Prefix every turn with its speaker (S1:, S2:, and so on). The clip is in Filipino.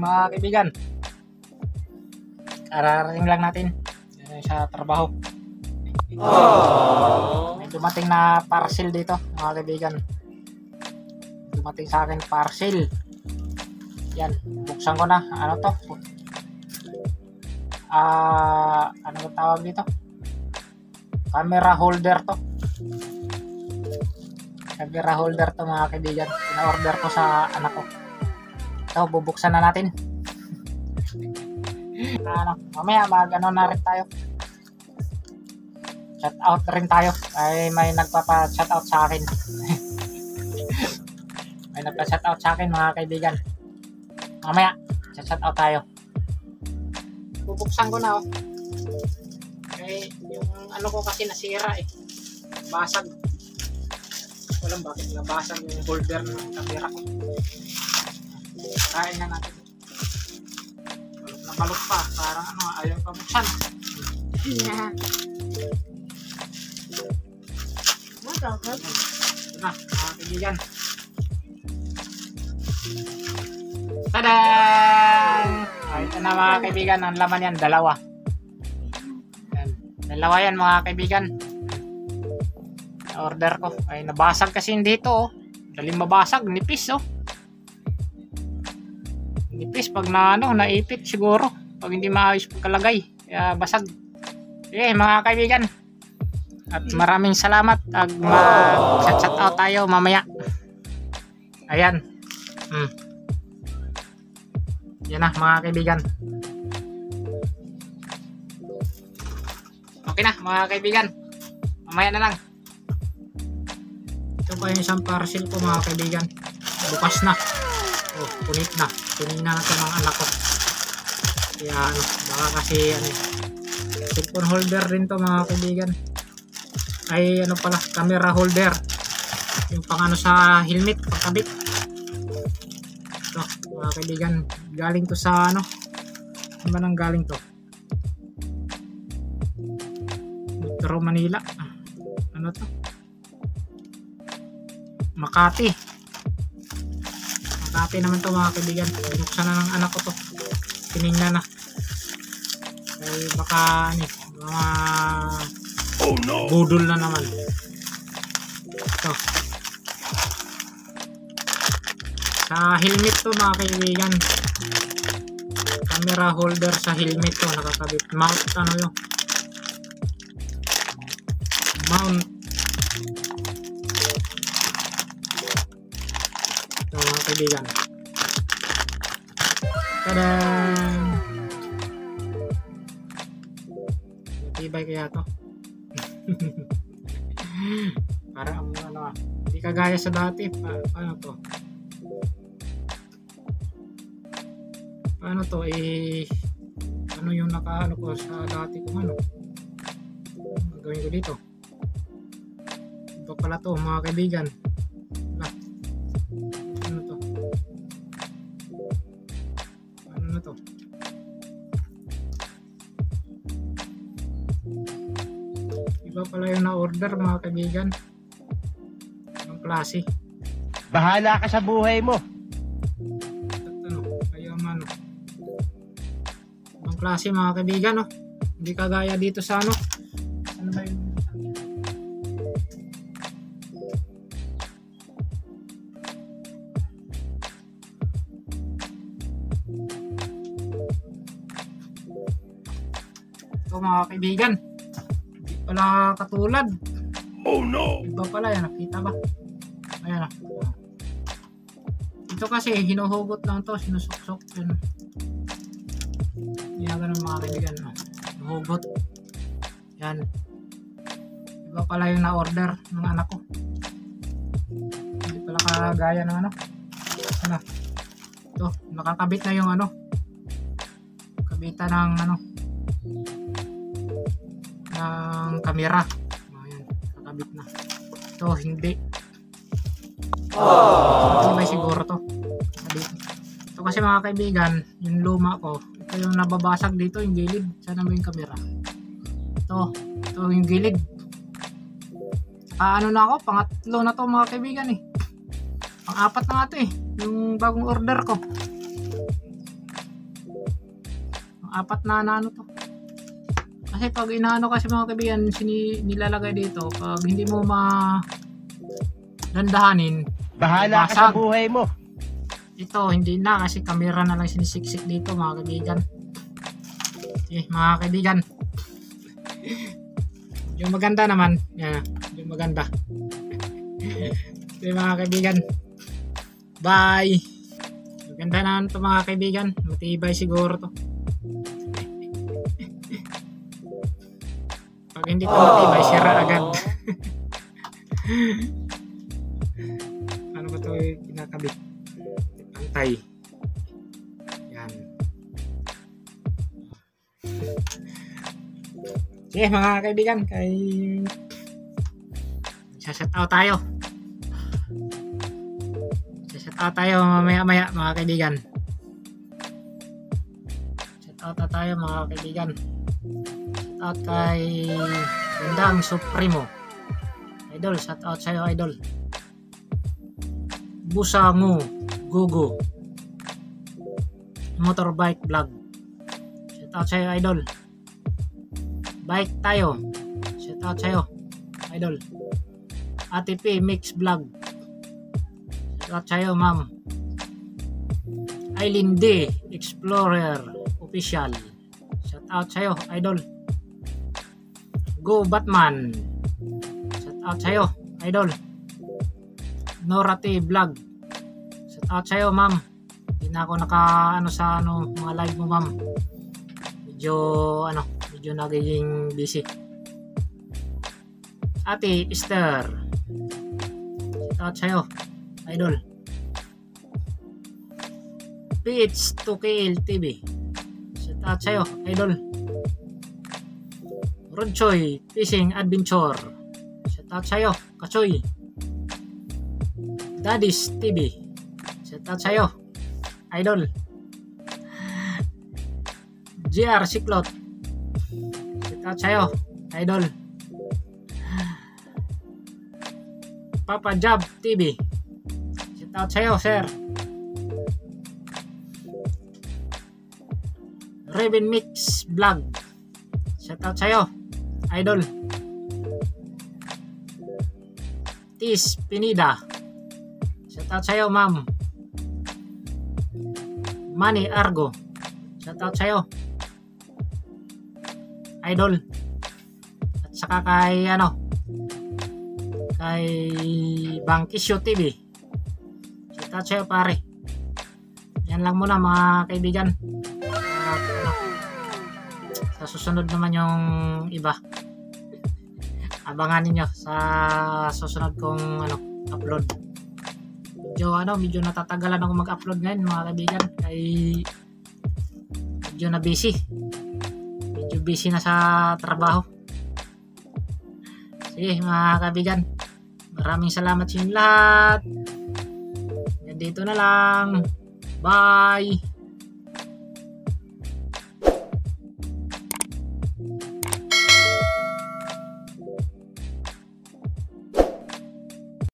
S1: mga kaibigan. Kararating lang natin sa trabaho. May dumating na parcel dito mga kaibigan. Dumating sa akin parcel. Yan, buksan ko na. Ano to? Ano ba tawag dito? Camera holder to. Camera holder to mga kaibigan. Pina-order ko sa anak ko. Ito, bubuksan na natin. Mamaya mag-ano na rin tayo. Shout out rin tayo. Ay may nagpapa-shout out sa akin. May nagpa-shout out sa akin mga kaibigan. Mamaya, shout out tayo. Bubuksan ko na oh. Okay, yung ano ko kasi nasira eh. Basag. Walang bakit nabasag yung holder ng camera ko. Kain na natin. Balot na balot pa. Parang ano, ayaw pa buksan. Ito na, mga kaibigan. Tadaan! Ito na mga kaibigan, ang laman yan, dalawa. Dalawa yan mga kaibigan. Order ko. Ay nabasag kasi dito oh. Daling mabasag, nipis oh. Nipis pag na ano, naipit siguro. Pag hindi maayos pagkalagay. Kaya basag. Okay mga kaibigan. At maraming salamat. Mag-shout out tayo mamaya. Ayan. Yan na mga kaibigan. Okay na mga kaibigan. Mamaya na lang. Ito pa yung isang parcel ko mga kaibigan. Bukas na. Oh, punit na. Tinignan na ito ng anak ko. Kaya ano, baka kasi ano, cellphone holder din to mga kaibigan. Ay ano pala, camera holder. Yung pang ano sa helmet, pagkabit. Ito mga kaibigan. Galing to sa ano. Saan ba nang galing to? Metro Manila. Ano to? Makati. Makati naman to mga kaibigan. Binuksan na ng anak ko to. Tinignan na. Ay baka ano, mga budol na naman. Ito. Sa helmet to mga kaibigan. Camera holder sa helmet to. Nakakabit. Mount ano yun. Mount. Ito mga kaibigan. Tadaan! Matibay kaya to. Parang ano, hindi kagaya sa dati. Paano to? Paano to? Ano yung nakaano ko sa dati kung ano? Gagawin ko dito. Ito pala to mga kaibigan. Ano to? Ano na to? Iba pala yung na-order mga kaibigan. Anong klase?
S2: Bahala ka sa buhay mo.
S1: Ano? Kaya man. Anong klase mga kaibigan oh? Hindi kagaya dito sa ano. Ano ba yung ito mga kaibigan, hindi pala katulad.
S2: Oh no!
S1: Iba pala yan, nakita ba? Ayan na. Ito kasi hinuhugot lang to, sinusuksok yun. Hindi na ganun mga kaibigan. Hinuhugot. Yan. Iba pala yung na-order ng anak ko. Hindi pala kagaya ng ano. Ano? Ito, nakakabit na yung ano. Kabitan ng ano. Ng kamera. Ayan, nakakabit na. Ito, hindi. Ito may siguro to. Ito kasi mga kaibigan, yung luma ko, ito yung nababasag dito, yung gilid. Sana mo yung kamera. Ito yung gilid. Ano na ako, pangatlo na to mga kaibigan eh. Pang-apat na nga to eh, yung bagong order ko. apat na ano to. Kasi pag inaano kasi mga kaibigan, nilalagay dito, pag hindi mo dandahanin,
S2: Bahala ka sa
S1: basag.
S2: buhay mo.
S1: Ito, hindi na kasi kamera na lang sinisiksik dito mga kaibigan. Mga kaibigan. Yung maganda naman. Yan, yung maganda. Mga kaibigan. Bye! Maganda naman ito mga kaibigan. Matibay siguro to. Pag hindi to matibay, sira agad. Ano ba ito kinakabit? Pantay. Yan. Sige mga kaibigan, set out tayo. Set out tayo mamaya mga kaibigan. Set out na tayo mga kaibigan. Set out kay Gundang Supremo. Idol, set out sa'yo idol. Busango Gugu Motorbike Vlog. Shout out sa'yo idol. Bike tayo. Shout out sa'yo idol. Ate P Mix Vlog. Shout out sa'yo ma'am. Aileen D Explorer Official. Shout out sa'yo idol. Go Batman. Shout out sa'yo idol. Nora T Vlog. Shout out sa'yo ma'am. Hindi na ako naka sa mga live mo ma'am. Medyo nagiging busy. Ate Esther. Shout out sa'yo idol. PH 2KL TV. Shout out sa'yo idol. Rodchoy Fishing Adventure. Shout out sa'yo Kachoy. Daddy's TV. Shout out sa'yo idol. GR Siklot. Shout out sa'yo idol. Papa Job TV. Shout out sa'yo sir. Raven Mix Vlog. Shout out sa'yo idol. Tis Pinida. Shout out sa'yo ma'am. Manny Argo. Shout out sa'yo idol. At saka kay Bangkisyo TV. Shout out sa'yo pare. Yan lang muna mga kaibigan. Sa susunod naman yung iba. Abangan niyo sa susunod kong upload. Medyo natatagalan ako mag-upload ngayon mga kaibigan. Medyo na busy. Medyo busy na sa trabaho. Sige mga kaibigan. Maraming salamat sa inyo lahat. Yan dito na lang. Bye!